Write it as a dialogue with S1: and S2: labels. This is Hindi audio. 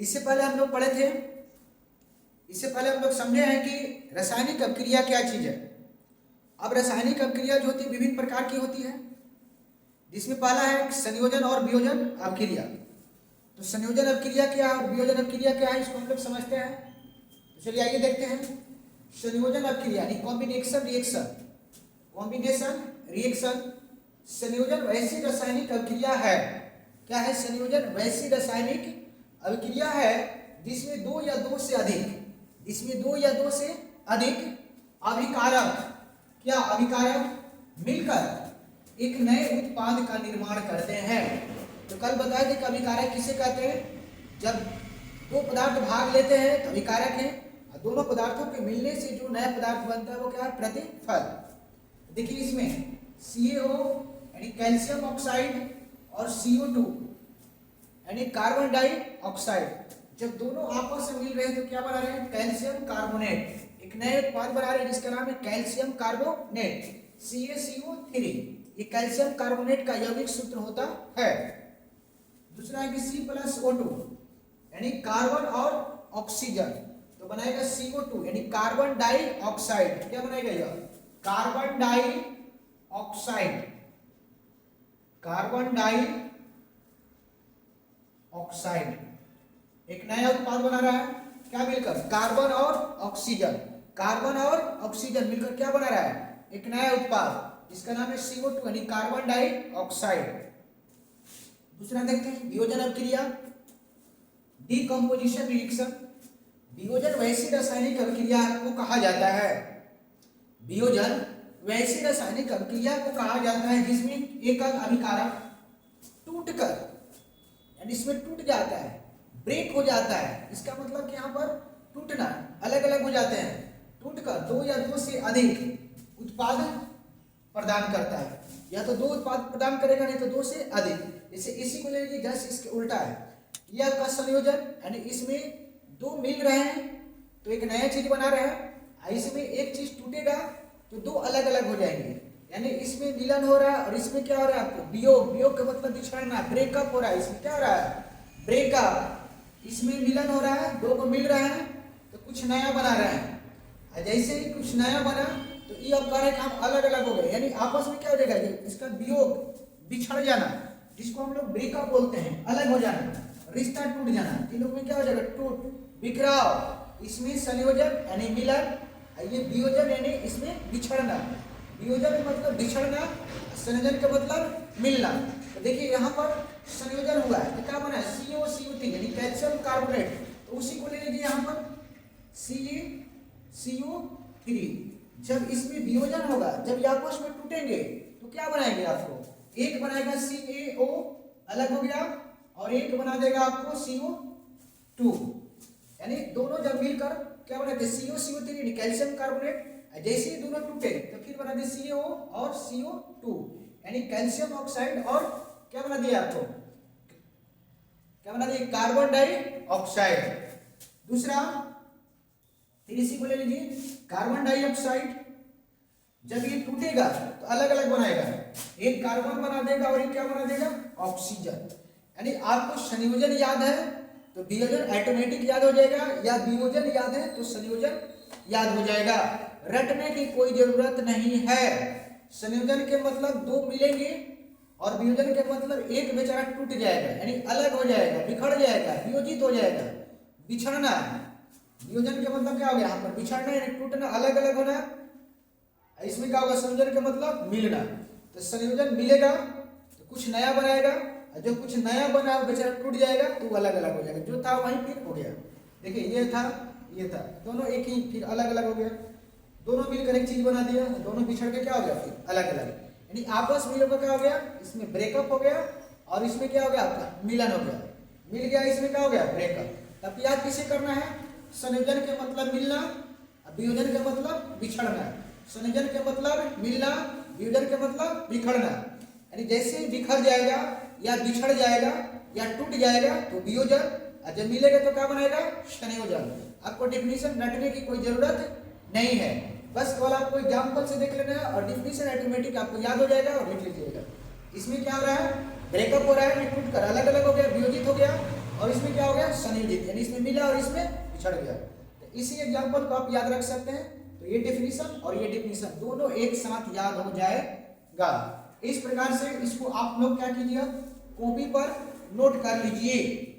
S1: इससे पहले हम लोग पढ़े थे, इससे पहले हम लोग समझे हैं कि रासायनिक अभिक्रिया क्या चीज है। अब रासायनिक अभिक्रिया जो होती है विभिन्न प्रकार की होती है, जिसमें पहला है संयोजन और वियोजन अभिक्रिया। तो संयोजन अभिक्रिया क्या है और वियोजन अभिक्रिया क्या है, इसको हम लोग समझते हैं। तो चलिए आइए देखते हैं। संयोजन अभिक्रिया यानी कॉम्बिनेशन रिएक्शन, कॉम्बिनेशन रिएक्शन। संयोजन वैसी रासायनिक अभिक्रिया है, क्या है? संयोजन वैसी रासायनिक अभिक्रिया है जिसमें दो या दो से अधिक, जिसमें दो या दो से अधिक अभिकारक, क्या अभिकारक मिलकर एक नए उत्पाद का निर्माण करते हैं। तो कल बताया था कि अभिकारक किसे कहते हैं? जब दो पदार्थ भाग लेते हैं तो अभिकारक है, और दोनों पदार्थों के मिलने से जो नया पदार्थ बनता है वो क्या है? प्रतिफल। देखिए इसमें CaO यानी कैल्शियम ऑक्साइड और CO2 यानी कार्बन डाइऑक्साइड, जब दोनों आपस में मिल रहे हैं तो क्या बना रहे हैं? Calcium carbonate. एक नए उत्पाद बना रहे हैं जिसका नाम है कैल्शियम कार्बोनेट, CaCO3। ये कैल्शियम कार्बोनेट का यौगिक सूत्र होता है। दूसरा है कि C+O2 यानी कार्बन और ऑक्सीजन, तो बनाएगा CO2 यानी कार्बन डाइऑक्साइड। क्या बनाएगा यह? Carbon dioxide, carbon dioxide. एक नया उत्पाद बना रहा है, क्या मिलकर? कार्बन और ऑक्सीजन, कार्बन और ऑक्सीजन मिलकर क्या बना रहा है? एक नया उत्पाद, इसका नाम है CO2 यानी कार्बन डाइऑक्साइड। दूसरा देखते हैं वियोजन अभिक्रिया, डीकंपोजिशन रिएक्शन। वियोजन वैसी रासायनिक अभिक्रिया को कहा जाता है, वियोजन वैसी रासायनिक अभिक्रिया को कहा जाता है जिसमें एक अभिकारक टूटकर, यानी इसमें टूट जाता है, ब्रेक हो जाता है। इसका मतलब कि यहाँ पर टूटना, अलग अलग हो जाते हैं, टूटकर दो या दो से अधिक उत्पाद प्रदान करता है। या तो दो उत्पाद प्रदान करेगा, नहीं तो दो से अधिक। जैसे इसी को ले लीजिए, जस्ट इसके उल्टा है। यह का संयोजन यानी इसमें दो मिल रहे हैं तो एक नया चीज बना रहे हैं, इसमें एक चीज टूटेगा तो दो अलग अलग हो जाएंगे। यानी इसमें मिलन हो रहा है और इसमें क्या हो रहा है आपको? वियोग। वियोग का मतलब बिछड़ना, ब्रेकअप हो रहा है। इसमें क्या हो रहा है? ब्रेकअप। इसमें मिलन हो रहा है, दो को मिल रहे हैं तो कुछ नया बना रहे हैं, और जैसे ही कुछ नया बना तो ये अभिकारक हम अलग अलग हो गए, यानी आपस में क्या हो जाएगा? इसका वियोग, बिछड़ जाना, जिसको हम लोग ब्रेकअप बोलते हैं, अलग हो जाना, रिश्ता टूट जाना। इन लोग में क्या हो जाएगा? टूट, बिखराव। इसमें संयोजन यानी मिलन, ये वियोजन यानी इसमें बिछड़ना। वियोजन का मतलब बिछड़ना, संयोजन का मतलब मिलना। तो देखिए यहाँ पर संयोजन हुआ है तो क्या बना है? CaCO3 यानी कैल्शियम कार्बोनेट। तो उसी को ले लीजिए यहाँ पर CaCO3। जब इसमें वियोजन होगा, जब ये आपस में टूटेंगे तो क्या बनाएंगे आपको? एक बनाएगा CaO, अलग हो गया, और एक बना देगा आपको CO2। यानी दोनों जब मिलकर क्या बनाते? CaCO3 यानी कैल्शियम कार्बोनेट। जैसे ही दोनों टूटे तो फिर बना दिए CaO और CO2 यानी कैल्शियम ऑक्साइड, और क्या बना दिया आपको? क्या बना दिया? Carbon dioxide. दूसरा फिर इसी को ले लीजिए, कार्बन डाइऑक्साइड। जब ये टूटेगा तो अलग अलग बनाएगा, एक कार्बन बना देगा और एक क्या बना देगा? ऑक्सीजन। यानी आपको संयोजन याद है तो वियोजन ऑटोमेटिक याद हो जाएगा, या वियोजन याद है तो संयोजन याद हो जाएगा। रटने की कोई जरूरत नहीं है। संयोजन के मतलब दो मिलेंगे और वियोजन के मतलब एक बेचारा टूट जाएगा, यानी अलग हो जाएगा, बिखर जाएगा, वियोजित हो जाएगा, बिछड़ना। वियोजन के मतलब क्या हो गया? यहाँ पर बिछड़ना यानी टूटना, अलग अलग होना। इसमें क्या होगा? संयोजन का मतलब मिलना। तो संयोजन मिलेगा तो कुछ नया बनाएगा, और जो कुछ नया बना वो बेचारा टूट जाएगा तो वो अलग अलग हो जाएगा। जो था वहीं फिर हो गया। देखिए ये था, ये था, दोनों एक ही, फिर अलग अलग हो गया। दोनों मिलकर एक चीज बना दिया, दोनों बिछड़ के क्या हो गया? फिर अलग अलग। यानी आपस में लोगों का क्या हो गया? इसमें ब्रेकअप हो गया, और इसमें क्या हो गया? आपका मिलन हो गया। मिल गया, इसमें क्या हो गया? ब्रेकअप। तब याद किसे करना है? संयोजन के मतलब मिलना, वियोजन के मतलब बिछड़ना। संयोजन के मतलब मिलना, वियोजन के मतलब बिखरना। यानी जैसे ही बिखर जाएगा या बिछड़ जाएगा या टूट जाएगा तो वियोजन, और जब मिलेगा तो क्या बनाएगा? संयोजन। आपको डेफिनेशन रटने की कोई जरूरत नहीं है, बस केवल आपको एग्जाम्पल से देख लेना है और डिफिनेशन ऑटोमेटिक आपको याद हो जाएगा और लिख लीजिएगा। इसमें क्या हो रहा है? ब्रेकअप हो रहा है, ये टूट कर अलग अलग हो गया, वियोजित हो गया, और इसमें क्या हो गया, संयोजित, यानी इसमें मिला और इसमें बिछड़ गया। तो इसी एग्जाम्पल को आप याद रख सकते हैं। तो ये डेफिनेशन और ये डेफिनेशन दोनों एक साथ याद हो जाएगा। इस प्रकार से इसको आप लोग क्या कीजिए, कॉपी पर नोट कर लीजिए।